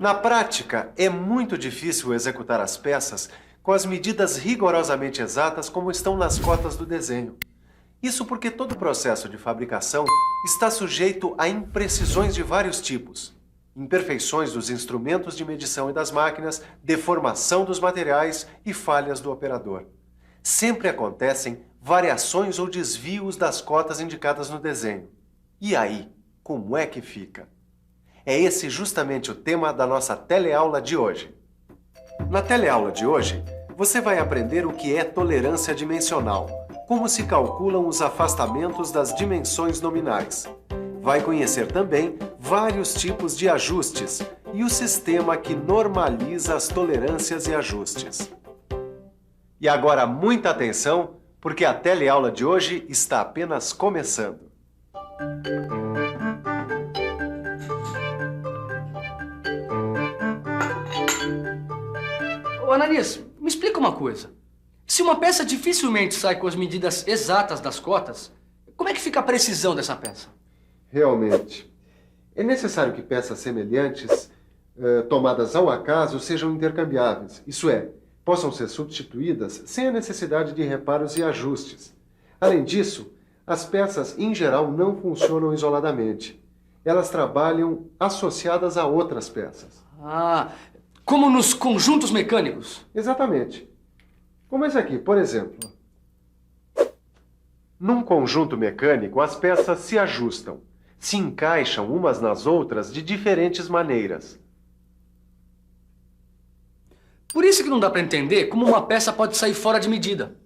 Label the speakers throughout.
Speaker 1: Na prática, é muito difícil executar as peças com as medidas rigorosamente exatas como estão nas cotas do desenho. Isso porque todo o processo de fabricação está sujeito a imprecisões de vários tipos. Imperfeições dos instrumentos de medição e das máquinas, deformação dos materiais e falhas do operador. Sempre acontecem variações ou desvios das cotas indicadas no desenho. E aí, como é que fica? É esse justamente o tema da nossa teleaula de hoje. Na teleaula de hoje, você vai aprender o que é tolerância dimensional, como se calculam os afastamentos das dimensões nominais. Vai conhecer também vários tipos de ajustes e o sistema que normaliza as tolerâncias e ajustes. E agora muita atenção, porque a teleaula de hoje está apenas começando.
Speaker 2: Ô, Ananias, me explica uma coisa. Se uma peça dificilmente sai com as medidas exatas das cotas, como é que fica a precisão dessa peça?
Speaker 1: Realmente, é necessário que peças semelhantes, tomadas ao acaso, sejam intercambiáveis, isso é, possam ser substituídas sem a necessidade de reparos e ajustes. Além disso, as peças, em geral, não funcionam isoladamente. Elas trabalham associadas a outras peças.
Speaker 2: Ah, como nos conjuntos mecânicos?
Speaker 1: Exatamente. Como esse aqui, por exemplo. Num conjunto mecânico, as peças se ajustam, se encaixam umas nas outras de diferentes maneiras.
Speaker 2: Por isso que não dá para entender como uma peça pode sair fora de medida.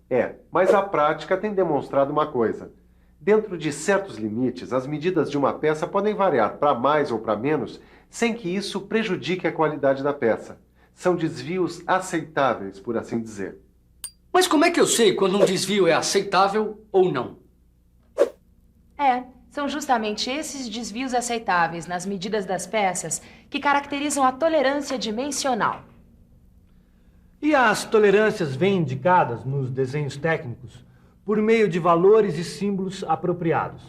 Speaker 1: Mas a prática tem demonstrado uma coisa. Dentro de certos limites, as medidas de uma peça podem variar para mais ou para menos, sem que isso prejudique a qualidade da peça. São desvios aceitáveis, por assim dizer.
Speaker 2: Mas como é que eu sei quando um desvio é aceitável ou não?
Speaker 3: São justamente esses desvios aceitáveis nas medidas das peças que caracterizam a tolerância dimensional.
Speaker 4: E as tolerâncias vêm indicadas nos desenhos técnicos por meio de valores e símbolos apropriados.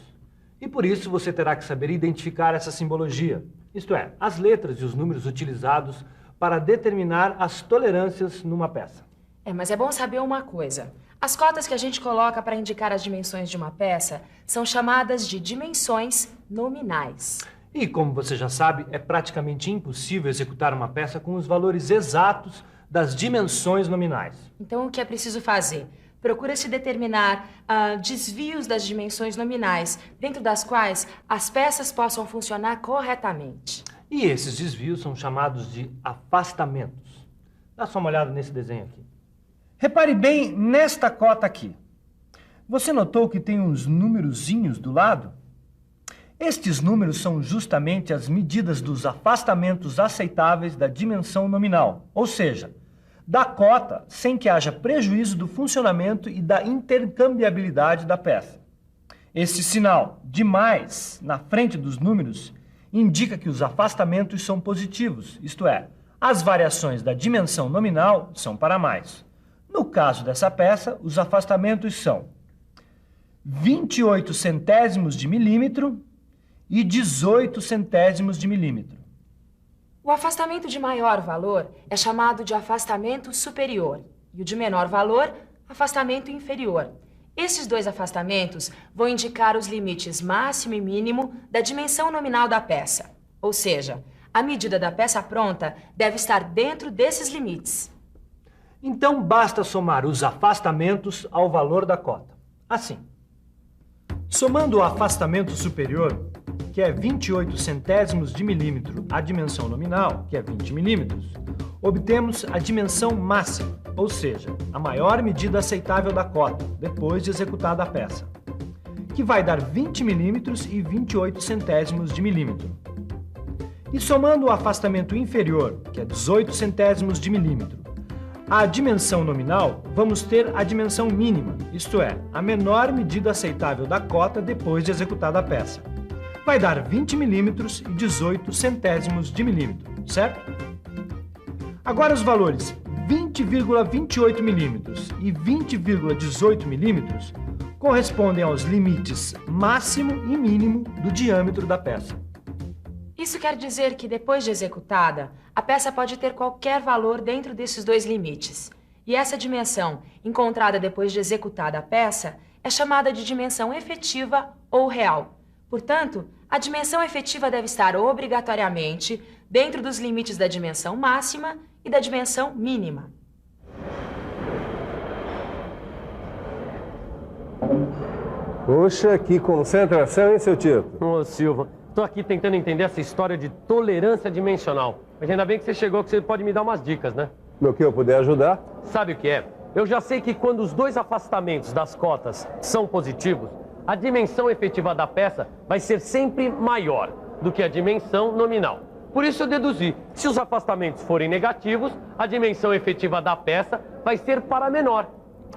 Speaker 4: E por isso você terá que saber identificar essa simbologia, isto é, as letras e os números utilizados para determinar as tolerâncias numa peça.
Speaker 3: Mas é bom saber uma coisa. As cotas que a gente coloca para indicar as dimensões de uma peça são chamadas de dimensões nominais.
Speaker 4: E como você já sabe, é praticamente impossível executar uma peça com os valores exatos das dimensões nominais.
Speaker 3: Então, o que é preciso fazer? Procura-se determinar desvios das dimensões nominais, dentro das quais as peças possam funcionar corretamente.
Speaker 4: E esses desvios são chamados de afastamentos. Dá só uma olhada nesse desenho aqui. Repare bem nesta cota aqui. Você notou que tem uns numerozinhos do lado? Estes números são justamente as medidas dos afastamentos aceitáveis da dimensão nominal, ou seja, da cota sem que haja prejuízo do funcionamento e da intercambiabilidade da peça. Esse sinal de mais na frente dos números indica que os afastamentos são positivos, isto é, as variações da dimensão nominal são para mais. No caso dessa peça, os afastamentos são 28 centésimos de milímetro e 18 centésimos de milímetro.
Speaker 3: O afastamento de maior valor é chamado de afastamento superior e o de menor valor, afastamento inferior. Esses dois afastamentos vão indicar os limites máximo e mínimo da dimensão nominal da peça. Ou seja, a medida da peça pronta deve estar dentro desses limites.
Speaker 4: Então, basta somar os afastamentos ao valor da cota. Assim. Somando o afastamento superior, que é 28 centésimos de milímetro, à dimensão nominal, que é 20 milímetros, obtemos a dimensão máxima, ou seja, a maior medida aceitável da cota, depois de executada a peça, que vai dar 20 milímetros e 28 centésimos de milímetro. E somando o afastamento inferior, que é 18 centésimos de milímetro, à dimensão nominal, vamos ter a dimensão mínima, isto é, a menor medida aceitável da cota depois de executada a peça. Vai dar 20 milímetros e 18 centésimos de milímetro, certo? Agora os valores 20,28 milímetros e 20,18 milímetros correspondem aos limites máximo e mínimo do diâmetro da peça.
Speaker 3: Isso quer dizer que, depois de executada, a a peça pode ter qualquer valor dentro desses dois limites. E essa dimensão, encontrada depois de executada a peça, é chamada de dimensão efetiva ou real. Portanto, a dimensão efetiva deve estar obrigatoriamente dentro dos limites da dimensão máxima e da dimensão mínima.
Speaker 5: Poxa, que concentração, hein, seu Tito?
Speaker 6: Ô, Silva, tô aqui tentando entender essa história de tolerância dimensional. Mas ainda bem que você chegou, que você pode me dar umas dicas, né?
Speaker 5: No que eu puder ajudar?
Speaker 6: Sabe o que é? Eu já sei que quando os dois afastamentos das cotas são positivos, a dimensão efetiva da peça vai ser sempre maior do que a dimensão nominal. Por isso eu deduzi, se os afastamentos forem negativos, a dimensão efetiva da peça vai ser para menor.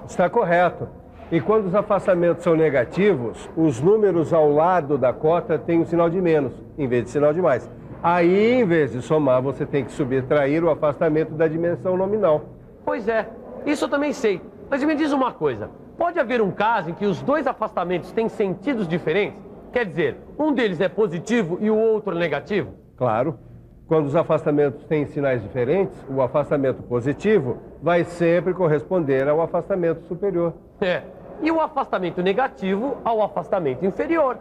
Speaker 5: Está correto. E quando os afastamentos são negativos, os números ao lado da cota têm um sinal de menos, em vez de sinal de mais. Aí, em vez de somar, você tem que subtrair o afastamento da dimensão nominal.
Speaker 6: Pois é, isso eu também sei. Mas me diz uma coisa, pode haver um caso em que os dois afastamentos têm sentidos diferentes? Quer dizer, um deles é positivo e o outro negativo?
Speaker 5: Claro. Quando os afastamentos têm sinais diferentes, o afastamento positivo vai sempre corresponder ao afastamento superior.
Speaker 6: É, e o afastamento negativo ao afastamento inferior.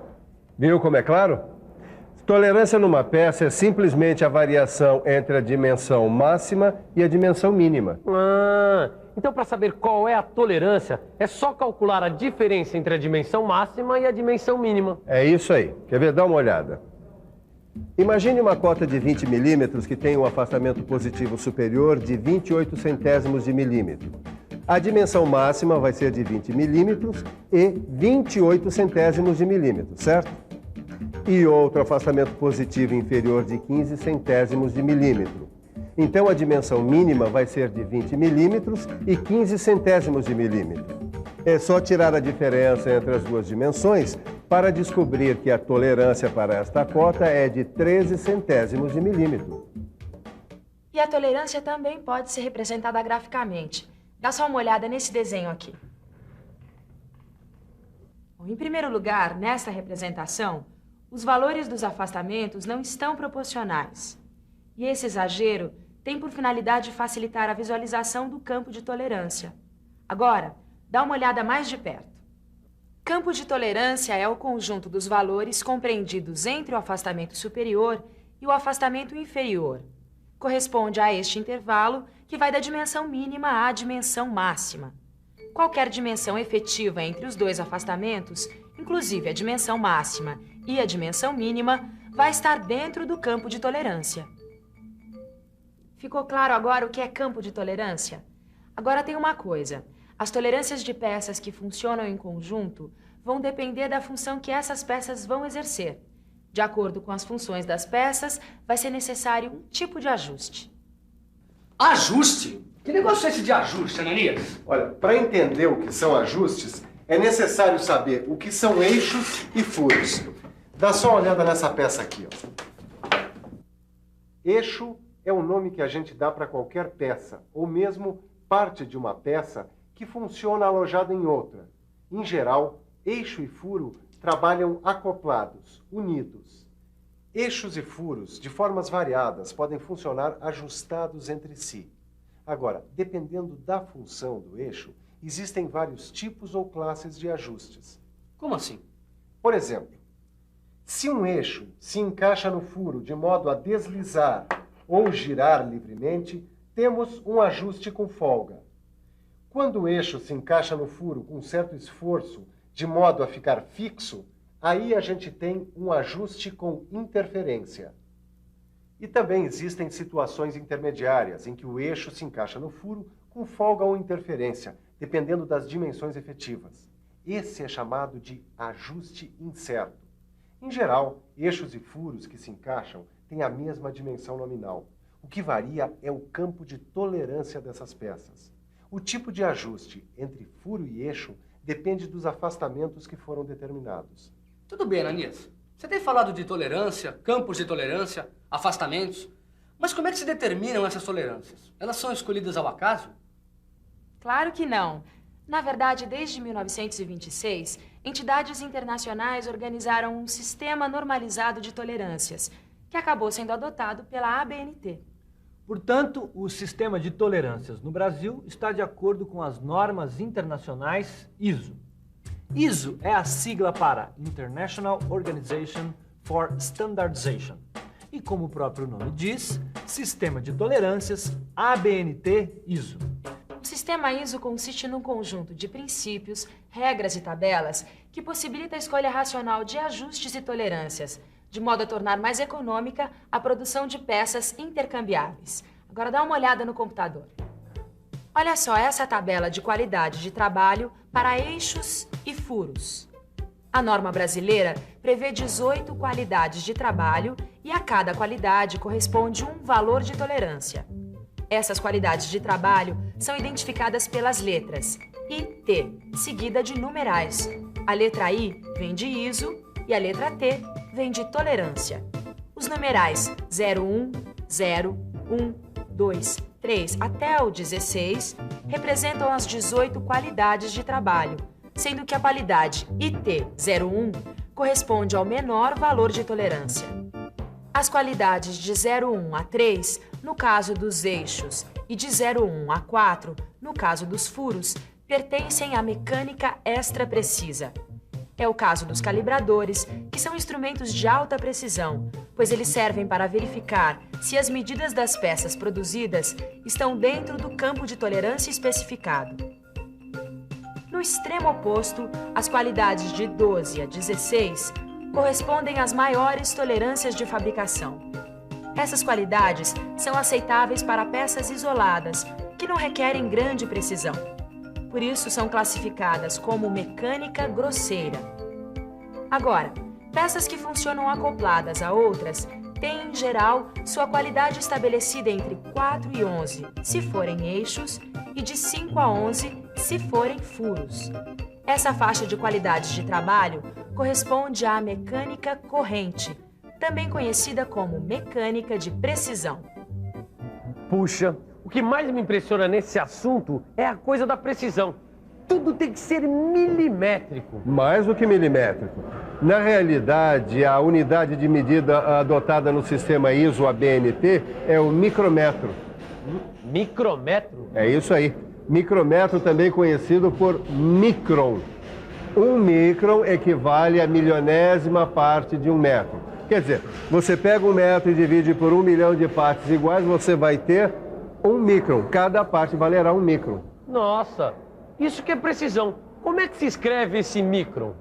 Speaker 5: Viu como é claro? Tolerância numa peça é simplesmente a variação entre a dimensão máxima e a dimensão mínima.
Speaker 6: Então para saber qual é a tolerância, é só calcular a diferença entre a dimensão máxima e a dimensão mínima.
Speaker 5: É isso aí. Quer ver? Dá uma olhada. Imagine uma cota de 20 milímetros que tem um afastamento positivo superior de 28 centésimos de milímetro. A dimensão máxima vai ser de 20 milímetros e 28 centésimos de milímetro, certo? E outro afastamento positivo inferior de 15 centésimos de milímetro. Então a dimensão mínima vai ser de 20 milímetros e 15 centésimos de milímetro. É só tirar a diferença entre as duas dimensões para descobrir que a tolerância para esta cota é de 13 centésimos de milímetro.
Speaker 3: E a tolerância também pode ser representada graficamente. Dá só uma olhada nesse desenho aqui. Bom, em primeiro lugar, nesta representação, os valores dos afastamentos não estão proporcionais. E esse exagero tem por finalidade facilitar a visualização do campo de tolerância. Agora, dá uma olhada mais de perto. Campo de tolerância é o conjunto dos valores compreendidos entre o afastamento superior e o afastamento inferior. Corresponde a este intervalo que vai da dimensão mínima à dimensão máxima. Qualquer dimensão efetiva entre os dois afastamentos, inclusive a dimensão máxima e a dimensão mínima, vai estar dentro do campo de tolerância. Ficou claro agora o que é campo de tolerância? Agora tem uma coisa. As tolerâncias de peças que funcionam em conjunto vão depender da função que essas peças vão exercer. De acordo com as funções das peças, vai ser necessário um tipo de ajuste.
Speaker 2: Ajuste? Que negócio é esse de ajuste, Ananias?
Speaker 1: Olha, para entender o que são ajustes, é necessário saber o que são eixos e furos. Dá só uma olhada nessa peça aqui, ó. Eixo é o nome que a gente dá para qualquer peça, ou mesmo parte de uma peça que funciona alojada em outra. Em geral, eixo e furo trabalham acoplados, unidos. Eixos e furos, de formas variadas, podem funcionar ajustados entre si. Agora, dependendo da função do eixo, existem vários tipos ou classes de ajustes.
Speaker 2: Como assim?
Speaker 1: Por exemplo, se um eixo se encaixa no furo de modo a deslizar ou girar livremente, temos um ajuste com folga. Quando o eixo se encaixa no furo com certo esforço, de modo a ficar fixo, aí a gente tem um ajuste com interferência. E também existem situações intermediárias, em que o eixo se encaixa no furo com folga ou interferência, dependendo das dimensões efetivas. Esse é chamado de ajuste incerto. Em geral, eixos e furos que se encaixam têm a mesma dimensão nominal. O que varia é o campo de tolerância dessas peças. O tipo de ajuste entre furo e eixo depende dos afastamentos que foram determinados.
Speaker 2: Tudo bem, Ananias. Você tem falado de tolerância, campos de tolerância, afastamentos. Mas como é que se determinam essas tolerâncias? Elas são escolhidas ao acaso?
Speaker 3: Claro que não. Na verdade, desde 1926, entidades internacionais organizaram um sistema normalizado de tolerâncias, que acabou sendo adotado pela ABNT.
Speaker 4: Portanto, o sistema de tolerâncias no Brasil está de acordo com as normas internacionais ISO. ISO é a sigla para International Organization for Standardization. E como o próprio nome diz, Sistema de Tolerâncias ABNT-ISO.
Speaker 3: O sistema ISO consiste num conjunto de princípios, regras e tabelas que possibilita a escolha racional de ajustes e tolerâncias, de modo a tornar mais econômica a produção de peças intercambiáveis. Agora dá uma olhada no computador. Olha só essa tabela de qualidade de trabalho para eixos e furos. A norma brasileira prevê 18 qualidades de trabalho e a cada qualidade corresponde um valor de tolerância. Essas qualidades de trabalho são identificadas pelas letras I, T, seguida de numerais. A letra I vem de ISO e a letra T vem de tolerância. Os numerais 01, 0, 1, 2, 3 até o 16 representam as 18 qualidades de trabalho, sendo que a qualidade IT01 corresponde ao menor valor de tolerância. As qualidades de 01 a 3, no caso dos eixos, e de 01 a 4, no caso dos furos, pertencem à mecânica extra precisa. É o caso dos calibradores, que são instrumentos de alta precisão, pois eles servem para verificar se as medidas das peças produzidas estão dentro do campo de tolerância especificado. No extremo oposto, as qualidades de 12 a 16 correspondem às maiores tolerâncias de fabricação. Essas qualidades são aceitáveis para peças isoladas, que não requerem grande precisão. Por isso, são classificadas como mecânica grosseira. Agora, peças que funcionam acopladas a outras têm, em geral, sua qualidade estabelecida entre 4 e 11, se forem eixos, e de 5 a 11, se forem furos. Essa faixa de qualidades de trabalho corresponde à mecânica corrente, também conhecida como mecânica de precisão.
Speaker 6: Puxa, o que mais me impressiona nesse assunto é a coisa da precisão. Tudo tem que ser milimétrico.
Speaker 5: Mais do que milimétrico. Na realidade, a unidade de medida adotada no sistema ISO ABNT é o micrometro.
Speaker 6: Micrometro?
Speaker 5: É isso aí. Micrometro, também conhecido por micron. Um micron equivale a milionésima parte de um metro. Quer dizer, você pega um metro e divide por 1 milhão de partes iguais, você vai ter 1 micron. Cada parte valerá 1 micron.
Speaker 6: Nossa, isso que é precisão. Como é que se escreve esse micron?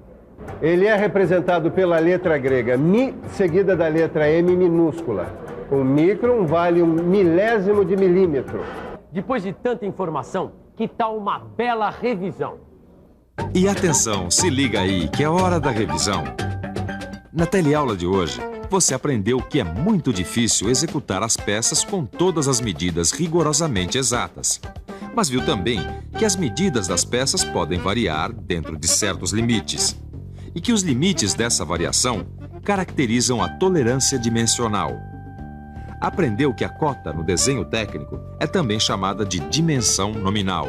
Speaker 5: Ele é representado pela letra grega mi, seguida da letra M minúscula. Um micron vale 1 milésimo de milímetro.
Speaker 6: Depois de tanta informação, que tal uma bela revisão?
Speaker 7: E atenção, se liga aí, que é hora da revisão. Na teleaula de hoje, você aprendeu que é muito difícil executar as peças com todas as medidas rigorosamente exatas. Mas viu também que as medidas das peças podem variar dentro de certos limites. E que os limites dessa variação caracterizam a tolerância dimensional. Aprendeu que a cota no desenho técnico é também chamada de dimensão nominal.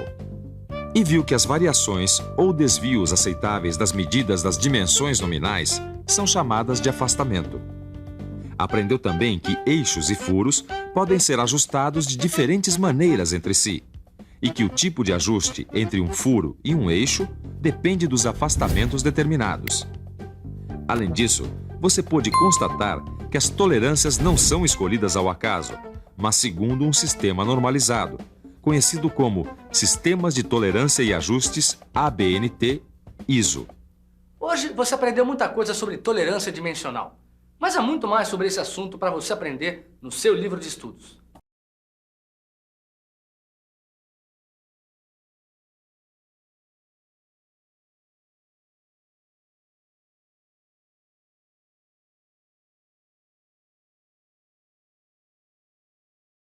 Speaker 7: E viu que as variações ou desvios aceitáveis das medidas das dimensões nominais são chamadas de afastamento. Aprendeu também que eixos e furos podem ser ajustados de diferentes maneiras entre si, e que o tipo de ajuste entre um furo e um eixo depende dos afastamentos determinados. Além disso, você pôde constatar que as tolerâncias não são escolhidas ao acaso, mas segundo um sistema normalizado, conhecido como Sistemas de Tolerância e Ajustes ABNT-ISO.
Speaker 2: Hoje você aprendeu muita coisa sobre tolerância dimensional, mas há muito mais sobre esse assunto para você aprender no seu livro de estudos.